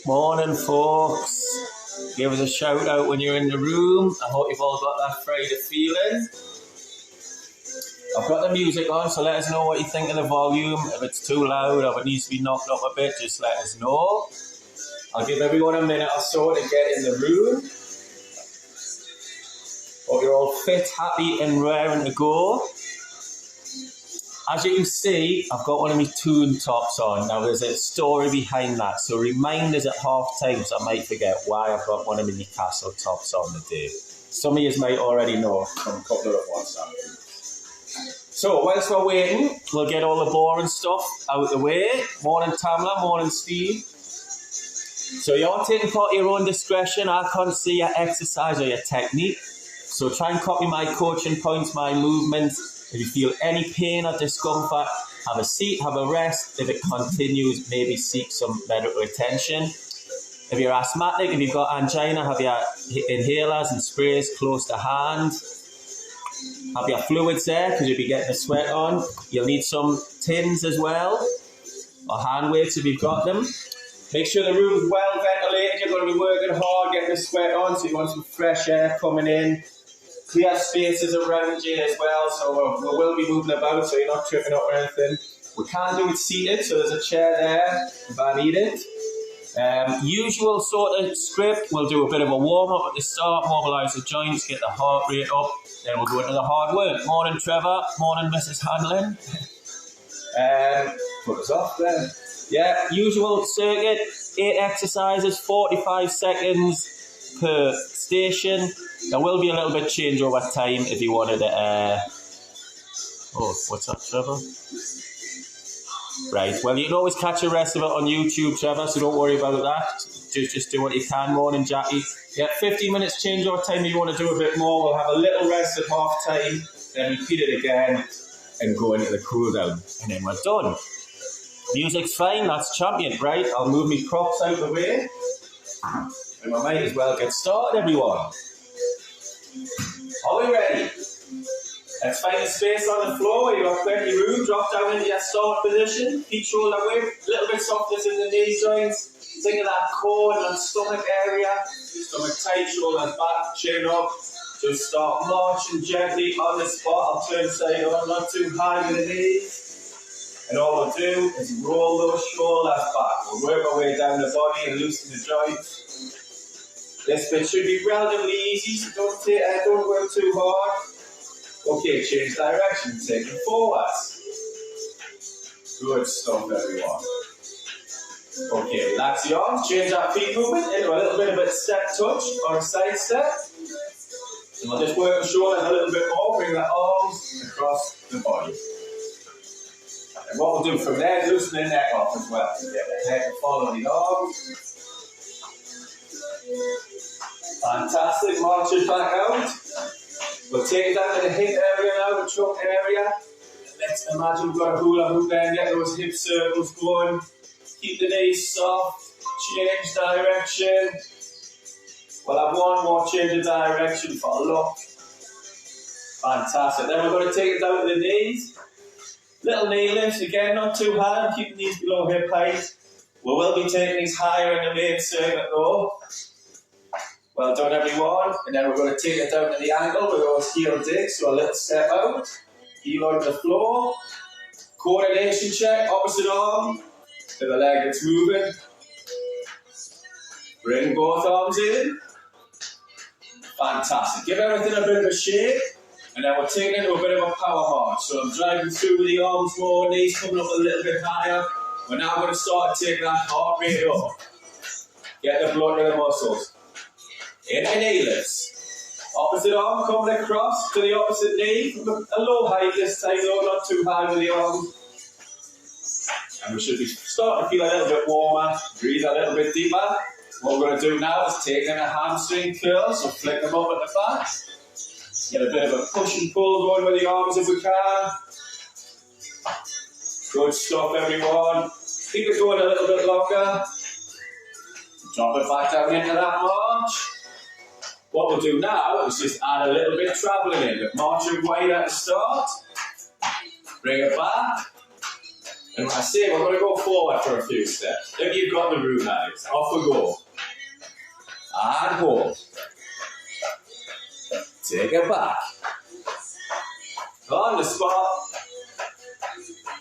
Morning, folks. Give us a shout out when you're in the room. I hope you've all got that Friday feeling. I've got the music on, so let us know what you think of the volume. If it's too loud or if it needs to be knocked up a bit, just let us know. I'll give everyone a minute or so to get in the room. Hope you're all fit, happy and raring to go. As you can see, I've got one of my tune tops on. Now there's a story behind that, so reminders at half time, so I might forget why I've got one of my Newcastle tops on today. Some of you might already know from a couple of WhatsApp groups. So whilst we're waiting, we'll get all the boring stuff out the way. Morning Tamla, morning Steve. So you're taking part of your own discretion. I can't see your exercise or your technique. So try and copy my coaching points, my movements. If you feel any pain or discomfort, have a seat, have a rest. If it continues, maybe seek some medical attention. If you're asthmatic, if you've got angina, have your inhalers and sprays close to hand. Have your fluids there because you'll be getting the sweat on. You'll need some tins as well, or hand weights if you've got them. Make sure the room's well ventilated. You're going to be working hard, getting the sweat on, so you want some fresh air coming in. Clear spaces around you as well, so we will be moving about, so you're not tripping up or anything. We can do it seated, so there's a chair there if I need it. Usual sort of script, we'll do a bit of a warm-up at the start, mobilise the joints, get the heart rate up, then we'll go into the hard work. Morning Trevor, morning Mrs. Hanlon. Put us off there. Yeah, usual circuit, 8 exercises, 45 seconds per station. There will be a little bit change over time if you wanted to... Oh, what's that, Trevor? Right, well, you can always catch the rest of it on YouTube, Trevor, so don't worry about that. Just do what you can. Morning, Jackie. Yeah, 15 minutes change over time if you want to do a bit more. We'll have a little rest at half time, then repeat it again and go into the cool down. And then we're done. Music's fine, that's champion, right? I'll move my props out the way. And I might as well get started, everyone. Are we ready? Let's find a space on the floor where you've got plenty of room. Drop down into your start position. Feet shoulder width. A little bit softness in the knee joints. Think of that core and that stomach area. Stomach tight, shoulders back, chin up. Just start marching gently on the spot. I'll turn side on, not too high with the knees. And all we'll do is roll those shoulders back. We'll work our way down the body and loosen the joints. This bit should be relatively easy, so don't work too hard. Okay, change direction, take it forwards. Good stuff, everyone. Okay, relax your arms, change our feet movement into a little bit of a step touch or a side step. And we'll just work the shoulders a little bit more, bring the arms across the body. And what we'll do from there is loosen the neck off as well. Get the head to follow the arms. Fantastic, march it back out. We'll take it down to the hip area now, the trunk area. Let's imagine we've got a hula hoop there and get those hip circles going. Keep the knees soft, change direction. We'll have one more change of direction for a look. Fantastic. Then we're going to take it down to the knees. Little knee lifts, again, not too high, keep the knees below hip height. We will be taking these higher in the main circuit though. Well done, everyone. And then we're going to take it down to the ankle with those heel digs. So a little step out, heel on the floor. Coordination check, opposite arm to the leg that's moving. Bring both arms in. Fantastic. Give everything a bit of a shake. And then we're taking it into a bit of a power march. So I'm driving through with the arms more, knees coming up a little bit higher. We're now going to start taking that heart rate up. Get the blood to the muscles. In the knee lifts. Opposite arm coming across to the opposite knee. From a low height this time though, not too high with the arms. And we should be starting to feel a little bit warmer. Breathe a little bit deeper. What we're going to do now is take in a hamstring curl. So flick them up at the back. Get a bit of a push and pull going with the arms if we can. Good stuff, everyone. Keep it going a little bit longer. Drop it back down into that march. What we'll do now is just add a little bit of travelling in, but marching wide at the start. Bring it back. And when I say we're going to go forward for a few steps. If you've got the room, that is. Off we go. And hold. Take it back. On the spot.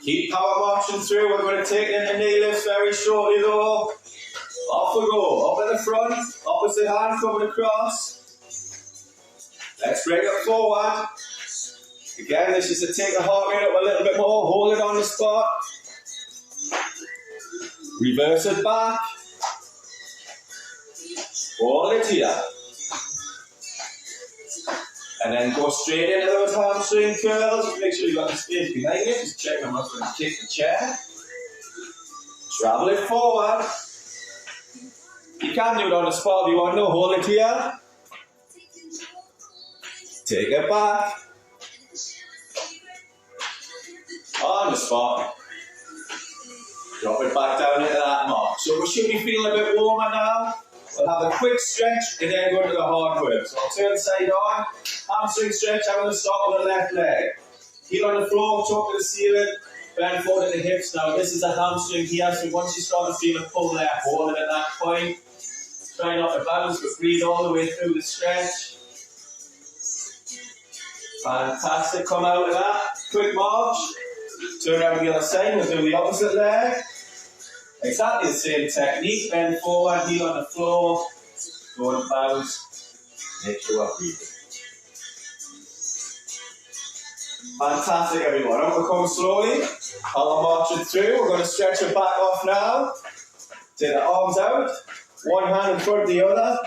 Keep power marching through. We're going to take in the knee lifts very shortly though. Off we go. Up at the front. Opposite hand coming across. Let's bring it forward. Again, this is to take the heart rate up a little bit more. Hold it on the spot. Reverse it back. Hold it here. And then go straight into those hamstring curls. Make sure you've got the space behind you. Just check I'm not going to kick the chair. Travel it forward. You can do it on the spot if you want to. Hold it here. Take it back. On the spot. Drop it back down into that mark. So we should be feeling a bit warmer now. We'll have a quick stretch and then go into the hard work. So I'll turn side on. Hamstring stretch. I'm going to start with the left leg. Heel on the floor, top to the ceiling. Bend forward at the hips. Now this is a hamstring here. So once you start to feel a pull there, hold it at that point. Try not to bounce, but breathe all the way through the stretch. Fantastic. Come out of that. Quick march. Turn around the other side. We'll do the opposite leg. Exactly the same technique. Bend forward, heel on the floor. Go and bounce. Make sure we're breathing. Fantastic, everyone. I'm going to come slowly. I'll march it through. We're going to stretch your back off now. Take the arms out. One hand in front of the other.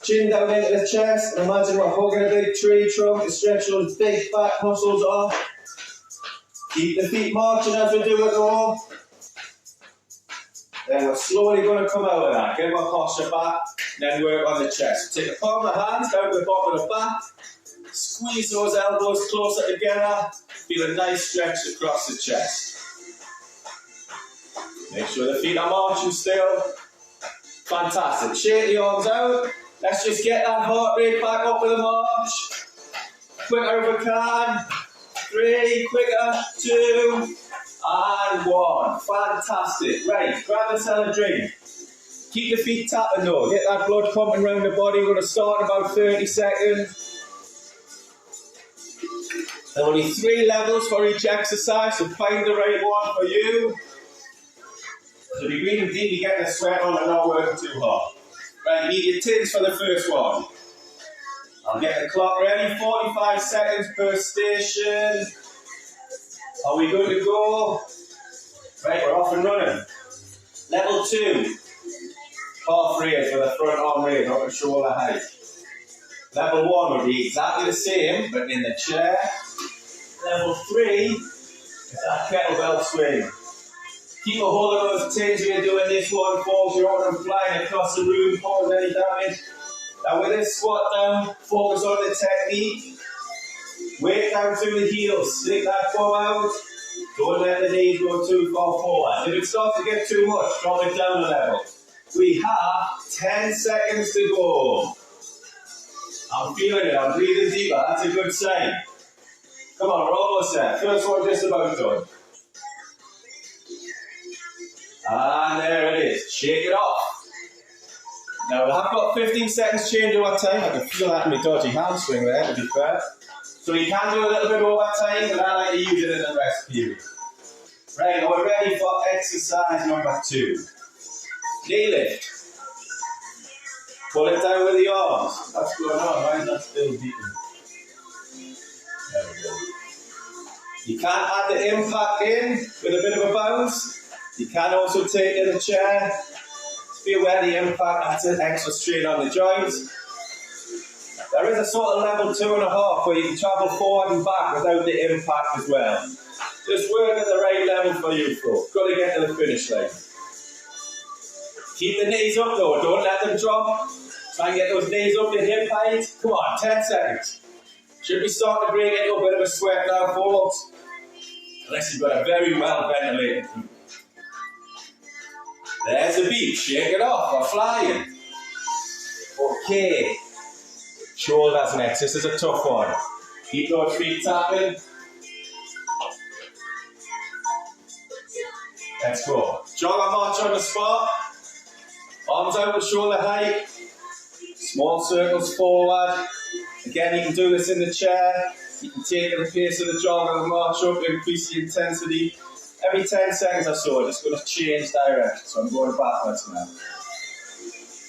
Chin down into the chest. And imagine we're hugging a big tree trunk to stretch those big back muscles off. Keep the feet marching as we do it though. Then we're slowly going to come out of that. Get our posture back. Then work on the chest. Take the palm of the hands down to the bottom of the back. Squeeze those elbows closer together. Feel a nice stretch across the chest. Make sure the feet are marching still. Fantastic. Shake the arms out. Let's just get that heart rate back up with a march. Quicker if we can. 3, quicker, 2, and 1. Fantastic. Right, grab yourself a drink. Keep the feet tapping though. Get that blood pumping around the body. We're going to start in about 30 seconds. There are only 3 levels for each exercise, so find the right one for you. So be breathing deeply, getting the sweat on and not working too hard. Right, you need your tins for the first one. I'll get the clock ready, 45 seconds per station. Are we good to go? Right, we're off and running. Level 2, half raise with a front arm raise, up to shoulder height. Level 1 will be exactly the same, but in the chair. Level 3 is that kettlebell swing. Keep a hold of those tins when you're doing this one, folks. You don't want them flying across the room, cause any damage. Now with this squat down, focus on the technique. Weight down through the heels, stick that foot out. Don't let the knees go too far forward. If it starts to get too much, drop it down a level. We have 10 seconds to go. I'm feeling it, I'm breathing deeper, that's a good sign. Come on, we're almost there. First one just about done. And there it is. Shake it off. Now we have got 15 seconds change over time. I can feel that in my dodgy hamstring there, to be fair. So you can do a little bit over time, but I like to use it in the rest period. Right, now we're ready for exercise number 2. Knee lift. Pull it down with the arms. What's going on? Why is that still beating? There we go. You can add the impact in with a bit of a bounce. You can also take it in the chair. Just be aware the impact adds an extra strain on the joints. There is a sort of level 2.5 where you can travel forward and back without the impact as well. Just work at the right level for you folks. Got to get to the finish line. Keep the knees up though, don't let them drop. Try and get those knees up to hip height. Come on, 10 seconds. Should be starting to bring in a bit of a sweat now, folks. Unless you've got a very well ventilated room. There's the beat, shake it off, we're flying. Okay. Shoulders next, this is a tough one. Keep those feet tapping. Let's go. Jog and march on the spot. Arms out to shoulder height. Small circles forward. Again, you can do this in the chair. You can take the pace of the jog and march up, increase the intensity. Every 10 seconds or so, I'm just going to change direction. So I'm going backwards now.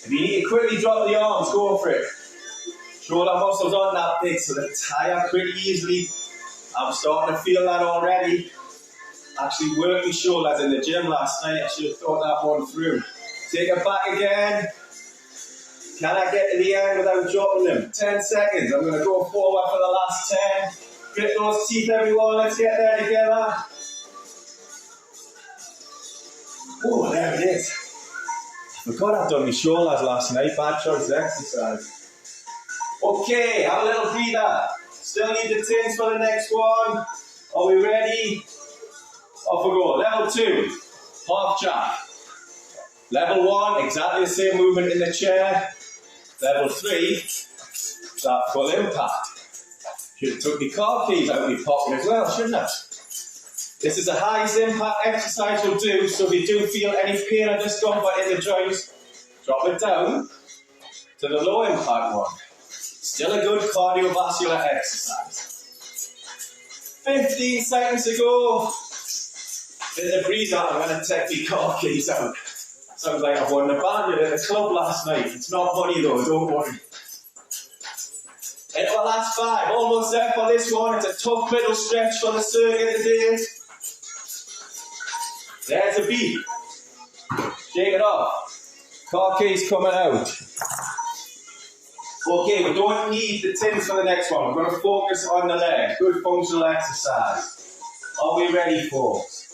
If you need to quickly drop the arms, go for it. Shoulder muscles aren't that big, so they tire pretty easily. I'm starting to feel that already. Actually working shoulders in the gym last night. I should have thought that one through. Take it back again. Can I get to the end without dropping them? 10 seconds. I'm going to go forward for the last 10. Grit those teeth, everyone. Let's get there together. Oh, there it is. I forgot I've done my shoulders last night. Bad choice of exercise. Okay, have a little breather. Still need the tins for the next one. Are we ready? Off we go. Level 2, half jab. Level 1, exactly the same movement in the chair. Level 3, that full impact. Should have took the car keys out of my pocket as well, shouldn't I? This is the highest impact exercise you'll do, so if you do feel any pain or discomfort in the joints, drop it down to the low impact one. Still a good cardiovascular exercise. 15 seconds to go. There's a breather. I'm going to take the car keys out. Sounds like I've won a bandit at the club last night. It's not funny though, don't worry. Into the last 5. Almost there for this one. It's a tough middle stretch for the circuit today. There's a beat. Shake it off. Car keys coming out. Okay, we don't need the tins for the next one. We're going to focus on the leg. Good functional exercise. Are we ready, folks?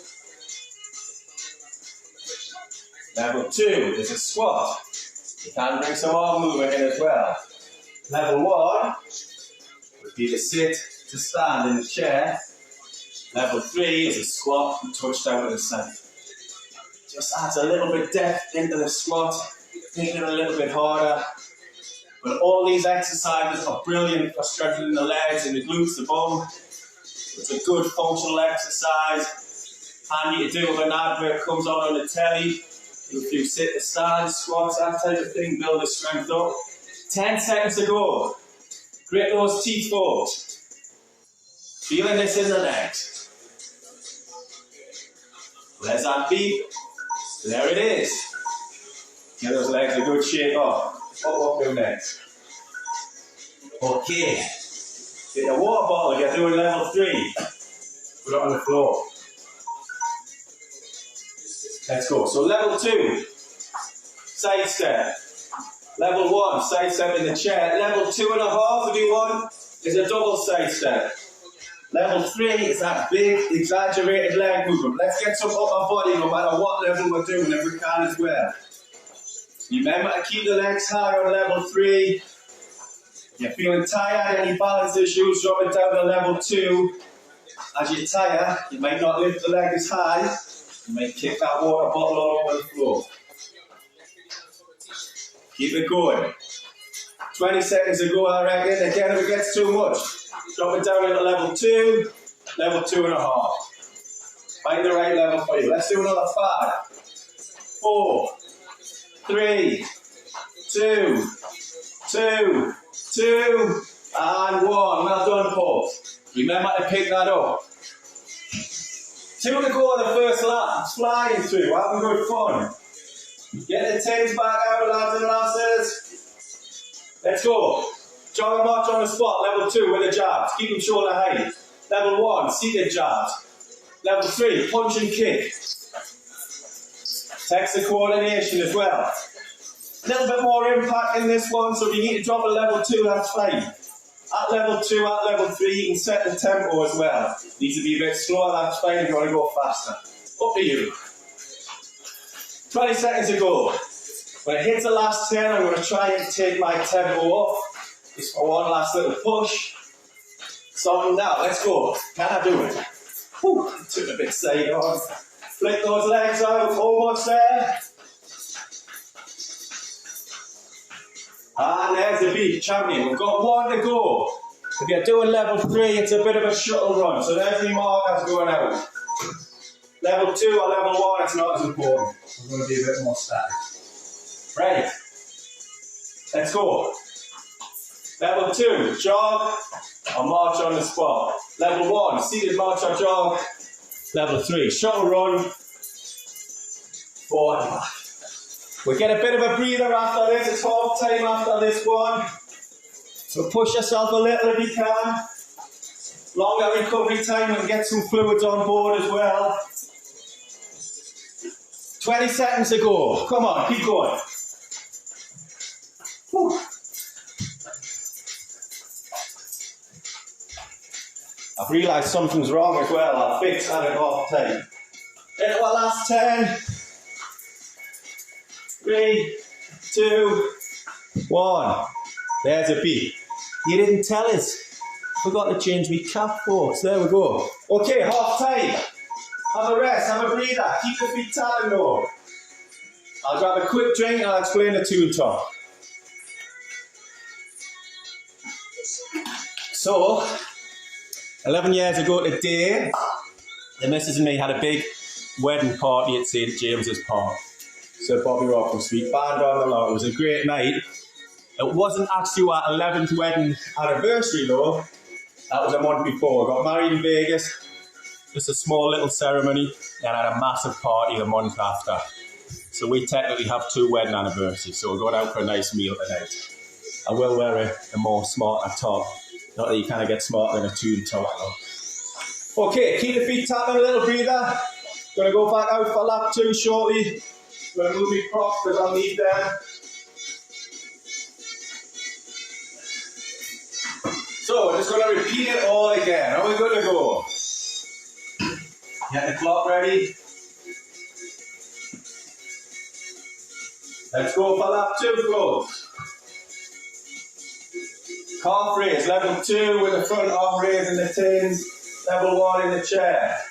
Level 2 is a squat. You can bring some arm movement in as well. Level 1 would be the sit to stand in the chair. Level 3 is a squat and touch down to the side. Just adds a little bit depth into the squat, making it a little bit harder. But all these exercises are brilliant for strengthening the legs and the glutes, the bum. It's a good functional exercise. Handy to do when an advert comes on the telly. If you sit to stand, squats, that type of thing, build the strength up. 10 seconds to go. Grit those teeth, folks. Feeling this in the legs. There's that beat. There it is. Give those legs a good shake off. What do next? Okay. Get your water bottle if you're doing level 3. Put it on the floor. Let's go. So level 2, side step. Level 1, side step in the chair. Level 2.5, if you want, is a double side step. Level 3 is that big, exaggerated leg movement. Let's get some upper body no matter what level we're doing, if we can as well. Remember to keep the legs high on level 3. If you're feeling tired, any balance issues, drop it down to level 2. As you tire, you might not lift the leg as high. You might kick that water bottle all over the floor. Keep it going. 20 seconds to go, I reckon. Again, if it gets too much, drop it down to level 2, level 2.5. Find the right level for you. Let's do another 5, 4, 3, 2, 2, and 1. Well done, Paul. Remember to pick that up. 2 to go on the first lap. Flying through, having good fun. Get the tins back out, lads and lasses. Let's go. Jog and march on the spot. Level 2 with the jabs. Keep them shoulder height. Level 1, seated jabs. Level 3, punch and kick. Takes the coordination as well. A little bit more impact in this one, so if you need to drop a level 2, that's fine. At level 2, at level 3, you can set the tempo as well. Needs to be a bit slower, that's fine if you want to go faster. Up to you. 20 seconds to go. When it hits the last 10, I'm going to try and take my tempo off. Just for one last little push. Starting now, let's go. Can I do it? Whew, took a bit side on. Flick those legs out, almost there. And there's the beat, champion. We've got 1 to go. If you're doing level 3, it's a bit of a shuttle run. So there's the markers going out. Level 2 or level 1, it's not as important. We're going to be a bit more static. Right. Let's go. Level 2, jog or march on the spot. Level 1, seated march or jog. Level 3, shuttle run. Forward and back. We get a bit of a breather after this. It's half time after this one. So push yourself a little if you can. Longer recovery time and get some fluids on board as well. 20 seconds to go. Come on, keep going. Whew. I've realised something's wrong as well. I'll fix that at half time. Into our last 10. 3, 2, 1. There's a beat. You didn't tell us. Forgot to change my cap, folks. There we go. Okay, half time. Have a rest, have a breather. Keep the feet tapping though. I'll grab a quick drink and I'll explain the tune top. So, 11 years ago today, the missus and me had a big wedding party at St James's Park. So Bobby Rockland Street, band on the lot. It was a great night. It wasn't actually our 11th wedding anniversary though. That was a month before. We got married in Vegas. Just a small little ceremony. Then had a massive party the month after. So we technically have 2 wedding anniversaries. So we're going out for a nice meal tonight. I will wear a more smarter top. Not that you kind of get smarter than a tune top though. Okay, keep the feet tapping, a little breather. Gonna go back out for lap 2 shortly. Gonna move my props because I'll need them. So we're just going to repeat it all again. Are we good to go? Get the clock ready. Let's go for lap 2 close. Calf raise, level 2 with the front arm raised in the tins. Level 1 in the chair.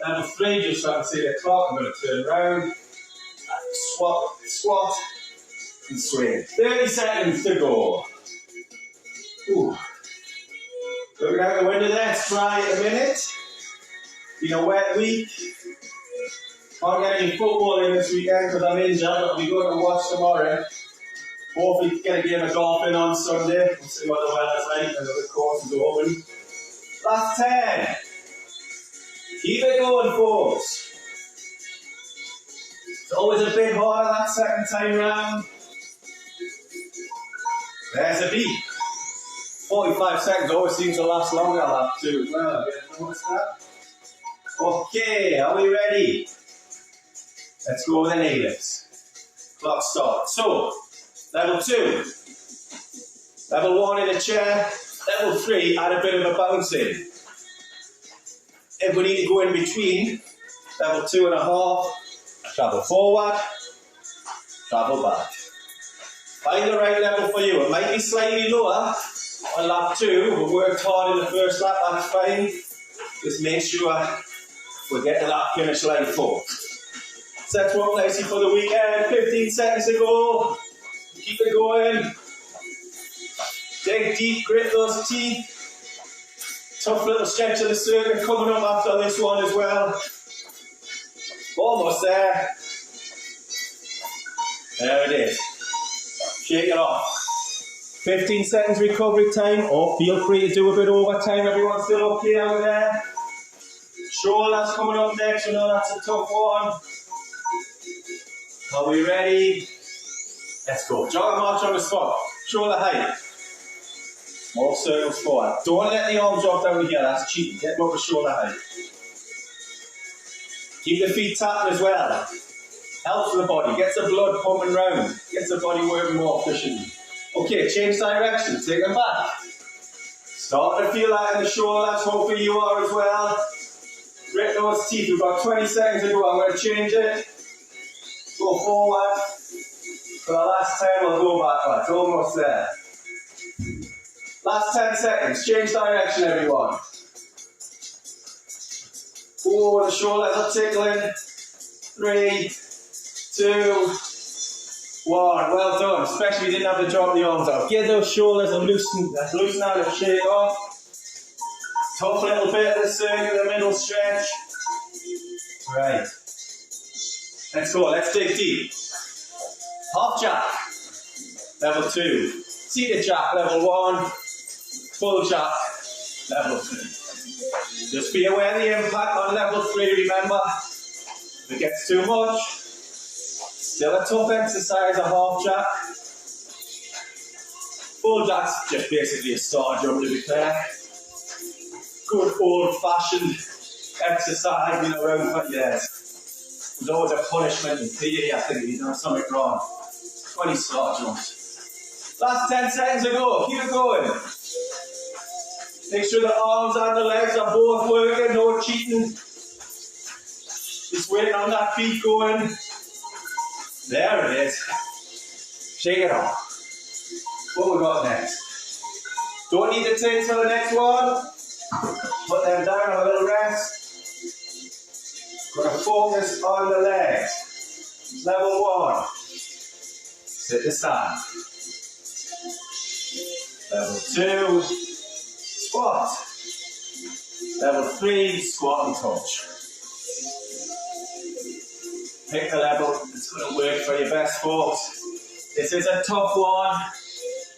Level 3, just so I can see the clock, I'm going to turn around. Squat, and swing. 30 seconds to go. Ooh. Looking out the window there, it's dry at the minute. Been a wet week. Can't get any football in this weekend because I'm injured, but I'll be going to watch tomorrow. Hopefully get a game of golf in on Sunday. We'll see what the weather's like and the course is open. Last 10. Keep it going, folks. It's always a bit harder that second time round. There's a beat. 45 seconds always seems to last longer lap 2 as well. Have you noticed that? Okay, are we ready? Let's go with the knee lifts. Clock starts. So, level 2. Level 1 in the chair. Level 3, add a bit of a bounce in. If we need to go in between, level 2.5, travel forward, travel back. Find the right level for you. It might be slightly lower on lap 2. We worked hard in the first lap, that's fine. Just make sure we get to that finish line full. Sets up nicely for the weekend. 15 seconds to go. Keep it going. Dig deep, grit those teeth. Tough little stretch of the circuit coming up after this one as well. Almost there. There it is. Shake it off. 15 seconds recovery time, or feel free to do a bit overtime. Everyone still okay out there? Shoulders coming up next. You know that's a tough one. Are we ready? Let's go. Jog and march on the spot. Shoulder height. More circles forward. Don't let the arms drop down here. That's cheating. Get them up to shoulder height. Keep the feet tapping as well. Helps the body. Gets the blood pumping round. Gets the body working more efficiently. Okay, change direction. Take them back. Start to feel that in the shoulders. Hopefully you are as well. Grit those teeth. We've got 20 seconds to go. I'm going to change it. Go forward. For the last 10, we'll go backwards. Almost there. Last 10 seconds. Change direction, everyone. Oh, the shoulders are tickling. 3, 2, 1. Well done. Especially if you didn't have to drop the arms out. Get those shoulders and loosen out and shake off. Tough little bit of the circuit, the middle stretch. Right. Let's go, let's dig deep. Half jack, level 2. Seated jack, level 1. Full jack, level 3. Just be aware of the impact on level 3, remember. If it gets too much, still a tough exercise, a half jack. Full jack's just basically a starter jump, to be fair. Good old-fashioned exercise, been around for years. There's always a punishment in PE, I think, if you've done something wrong. 20 starter jumps. Last 10 seconds ago, keep it going. Make sure the arms and the legs are both working, no cheating. Just waiting on that feet going. There it is. Shake it off. What we got next? Don't need to take till the next one. Put them down, have a little rest. Got to focus on the legs. Level 1. Sit the stand. Level 2. Squat. Level 3. Squat and touch. Pick the level that's going to work for your best, folks. This is a tough one.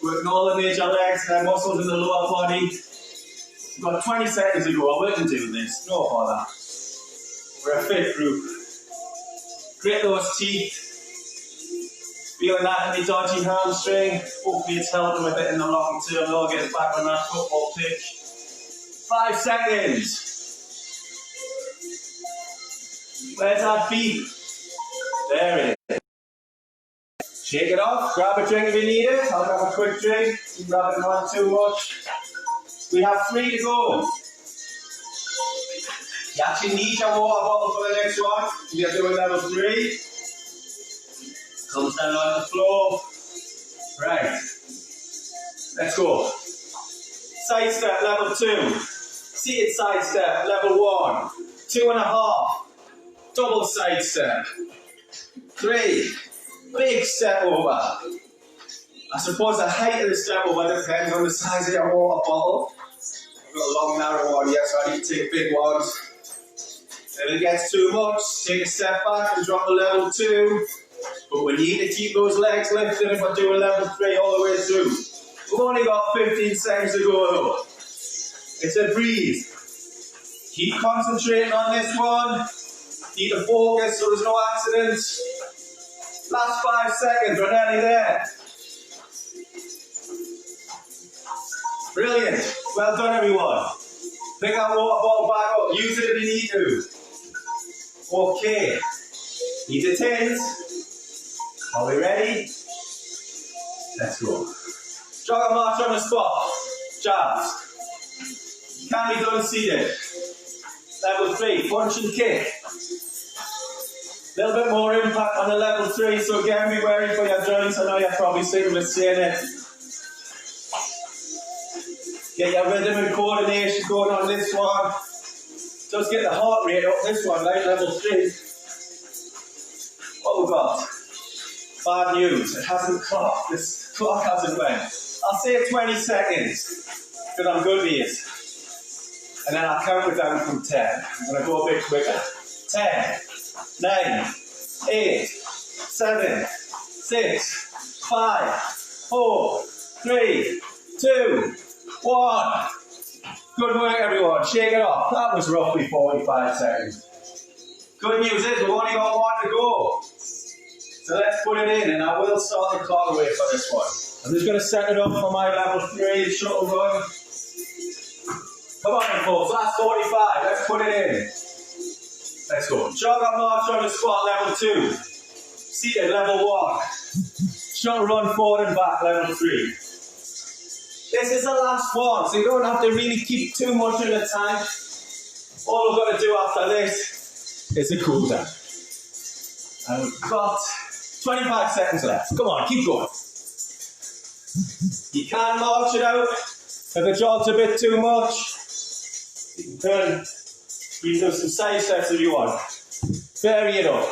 Working all the major legs and muscles in the lower body. We've got 20 seconds to go. We can do this. No bother. We're a fit group. Grit those teeth. Feeling that in the dodgy hamstring. Hopefully it's helping with it in the long term. They'll get back on that football pitch. 5 seconds. Where's that beat? There it is. Shake it off. Grab a drink if you need it. I'll grab a quick drink. You can grab it not too much. We have 3 to go. You actually need your water bottle for the next one. You're doing level 3. Comes down on the floor. Right. Let's go. Side step, level 2. Seated side step, level 1. 2.5. Double side step. 3. Big step over. I suppose the height of the step over depends on the size of your water bottle. I've got a long, narrow one here, so I need to take big ones. If it gets too much, take a step back and drop the level 2. But we need to keep those legs lifted if we're doing level 3 all the way through. We've only got 15 seconds to go though. It's a breeze. Keep concentrating on this one. Need to focus so there's no accidents. Last 5 seconds, we're nearly there. Brilliant. Well done, everyone. Pick that water bottle back up. Use it if you need to. Okay. Need the tins. Are we ready? Let's go. Jog and march on the spot. Jabs. Can be done seated. Level 3, punch and kick. A little bit more impact on the level 3, so again be wary for your joints. I know you're probably sick of us saying it. Get your rhythm and coordination going on this one. Just get the heart rate up this one, like level 3. What we got? Bad news, it hasn't clocked. This clock hasn't went. I'll say 20 seconds, because I'm good with it. And then I'll count it down from 10. I'm going to go a bit quicker. 10, 9, 8, 7, 6, 5, 4, 3, 2, 1. Good work, everyone. Shake it off. That was roughly 45 seconds. Good news is we've only got 1 to go. So let's put it in, and I will start the clock away for this one. I'm just going to set it up for my level 3 shuttle run. Come on in, folks. Last 45. Let's put it in. Let's go. Jog and march on the squat, level 2. Seated, level 1. Shuttle run forward and back, level 3. This is the last one, so you don't have to really keep too much in the tank. All we've got to do after this is a cool down. And we've got 25 seconds left. Come on, keep going. You can march it out. If the jog's a bit too much, you can turn, you can do some side steps if you want. Vary it up.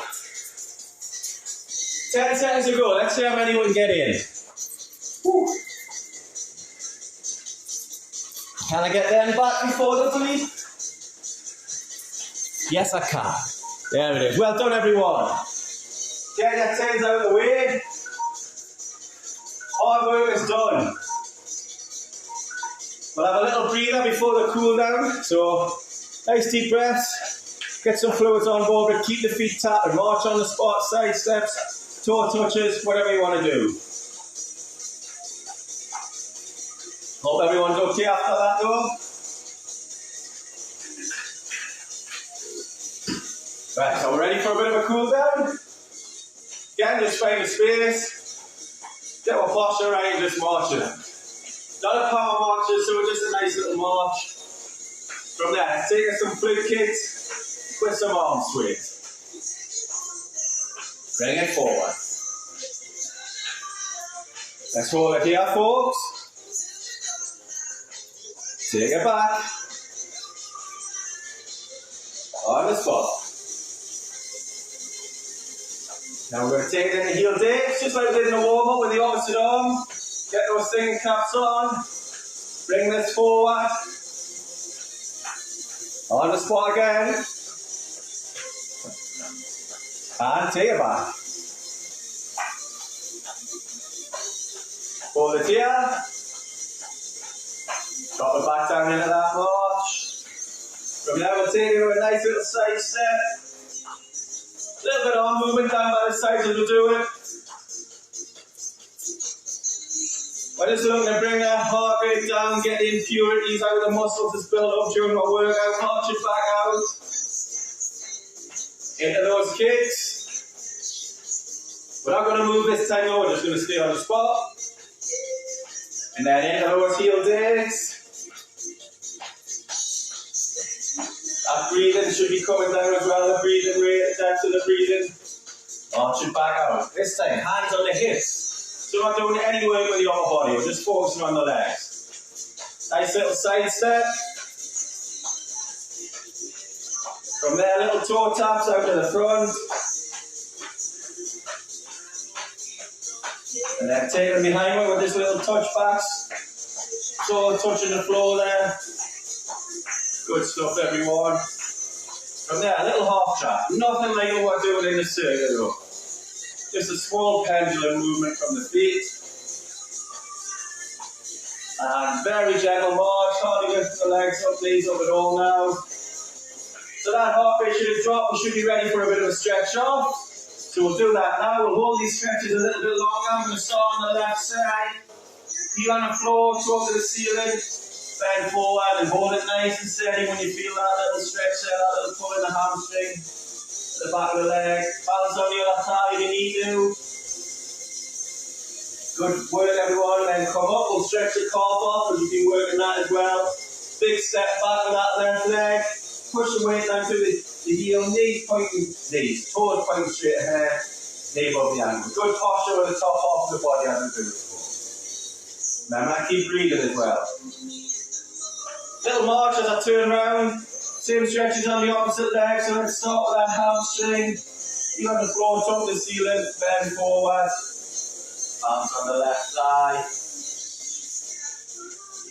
10 seconds to go. Let's see how many we can get in. Woo. Can I get them back before the bleed? Yes, I can. There it is. Well done, everyone. Get your tins out of the way. Hard work is done. We'll have a little breather before the cool down. So, nice deep breaths. Get some fluids on board, but keep the feet tapping. March on the spot, side steps, toe touches, whatever you want to do. Hope everyone's okay after that though. Right, so we're ready for a bit of a cool down. Again, just find a space. Get our posture right and just march it. Not a power march, so just a nice little march. From there, take some flip kicks with some arm swings. Bring it forward. Let's hold it here, folks. Take it back. On the spot. Now we're going to take it in the heel dips, just like we did in the warm-up with the opposite arm. Get those singing caps on. Bring this forward. On the spot again. And take it back. Hold it here. Drop it back down into that march. From there we'll take it to a nice little side step. A little bit of arm movement down by the sides as we do it. We're just looking to bring that heart rate down, get the impurities out of the muscles that's built up during our workout, march it back out. Into those kicks. We're not going to move this time though, we're just going to stay on the spot. And then into those heel digs. That breathing should be coming down as well, the breathing rate, depth of the breathing. March it back out. This time, hands on the hips. So we're not doing any work with the upper body, we're just focusing on the legs. Nice little side step. From there, little toe taps out to the front. And then take them behind me with this little touch backs. Toe touching the floor there. Good stuff, everyone. From there, a little half trap. Nothing like what we're doing in the circuit though. Just a small pendulum movement from the feet. And very gentle march, hardly lifting the legs up, knees up at all now. So that heart rate should have dropped, we should be ready for a bit of a stretch off. So we'll do that now, we'll hold these stretches a little bit longer. I'm going to start on the left side. Heel on the floor, toe to the ceiling. Bend forward and hold it nice and steady when you feel that little stretch there, that little pull in the hamstring. The back of the leg. Balance on the other side if you need to. Good work, everyone. Then come up, we'll stretch the calf off because you've been working that as well. Big step back with that left leg. Push the weight down to the heel, knees pointing, toes pointing straight ahead, knee above the ankle. Good posture with the top half of the body as we do it before. Remember, keep breathing as well. Little march as I turn around. Same stretches on the opposite leg, so let's start with that hamstring. Heel on the floor, top of the ceiling, bend forward. Bounce on the left side.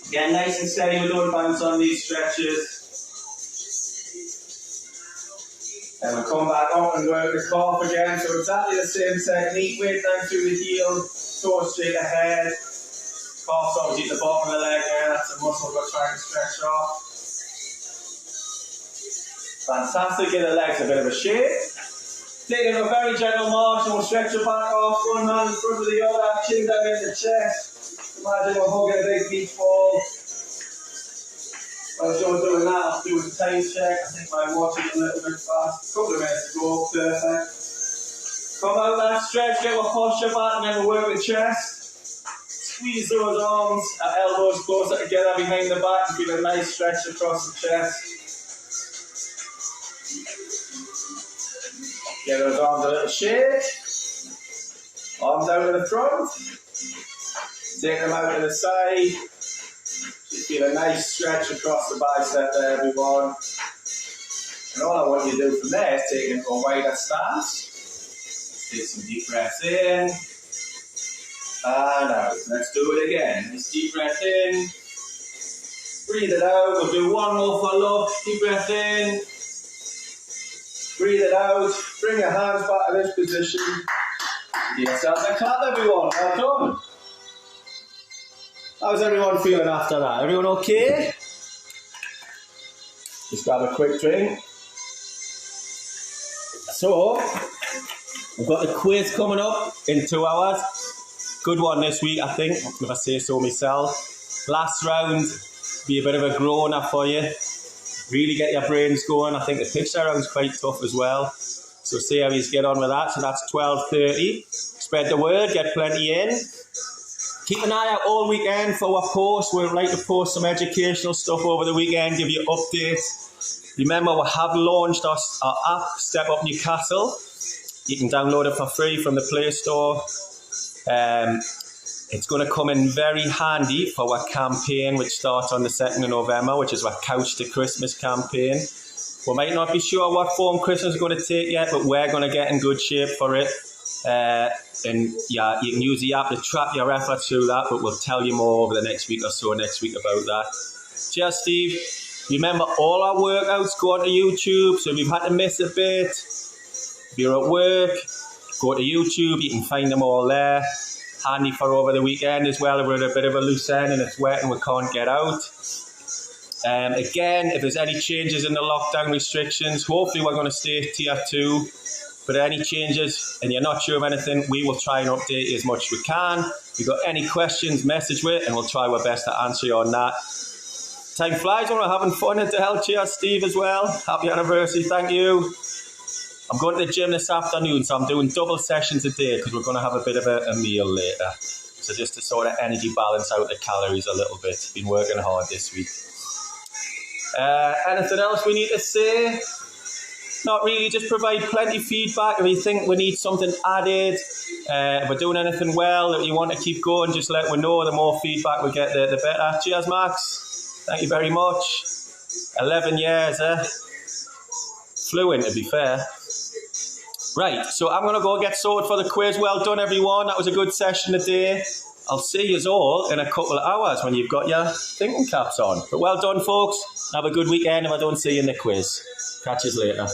Again, nice and steady, we don't bounce on these stretches. Then we'll come back up and work the calf again, so exactly the same technique, weight down through the heel, toe straight ahead. Calf's obviously at the bottom of the leg there, that's the muscle we're trying to stretch off. Fantastic, give the legs a bit of a shake. Taking a very gentle march and we'll stretch the back off, one hand in front of the other, chin down in the chest. Imagine we're hugging a big beach ball. While we're doing that, I'll do a time check. I think my watch is a little bit fast. A couple of minutes to go, perfect. Come out that stretch, get our posture back and then we'll work the chest. Squeeze those arms, elbows closer together behind the back and feel a nice stretch across the chest. Get those arms a little shake. Arms out to the front. Take them out to the side. Just feel a nice stretch across the bicep there, everyone. And all I want you to do from there is take it into a wider stance. Let's take some deep breaths in. And out. Let's do it again. Nice deep breath in. Breathe it out. We'll do one more for luck. Deep breath in. Breathe it out. Bring your hands back to this position. Give yourself a clap, everyone. Well done. How's everyone feeling after that? Everyone okay? Just grab a quick drink. So, we've got the quiz coming up in 2 hours. Good one this week, I think, if I say so myself. Last round, be a bit of a groaner for you. Really get your brains going. I think the picture round's quite tough as well. So see how you get on with that. So that's 12:30. Spread the word, get plenty in. Keep an eye out all weekend for our posts. We'd like to post some educational stuff over the weekend, give you updates. Remember, we have launched our app, Step Up Newcastle. You can download it for free from the Play Store. It's going to come in very handy for our campaign, which starts on the 2nd of November, which is our Couch to Christmas campaign. We might not be sure what form Christmas is going to take yet, but we're going to get in good shape for it. And yeah, you can use the app to track your efforts through that, but we'll tell you more over the next week or so next week about that. Cheers, Steve. Remember, all our workouts go onto YouTube, so if you've had to miss a bit, if you're at work, go to YouTube, you can find them all there. Handy for over the weekend as well if we're at a bit of a loose end and it's wet and we can't get out. Again, if there's any changes in the lockdown restrictions, hopefully we're going to stay tier 2. But any changes and you're not sure of anything, we will try and update you as much as we can. If you've got any questions, message me and we'll try our best to answer you on that. Time flies when we're having fun at the hell. Cheers, Steve, as well. Happy anniversary, thank you. I'm going to the gym this afternoon, so I'm doing double sessions a day because we're going to have a bit of a meal later. So just to sort of energy balance out the calories a little bit. Been working hard this week. Anything else we need to say? Not really, just provide plenty of feedback. If you think we need something added, if we're doing anything well, if you want to keep going, just let me know. The more feedback we get, the better. Cheers, Max. Thank you very much. 11 years, Flew in, to be fair. Right, so I'm going to go get sorted for the quiz. Well done, everyone. That was a good session today. I'll see you all in a couple of hours when you've got your thinking caps on. But well done, folks. Have a good weekend if I don't see you in the quiz. Catch you later.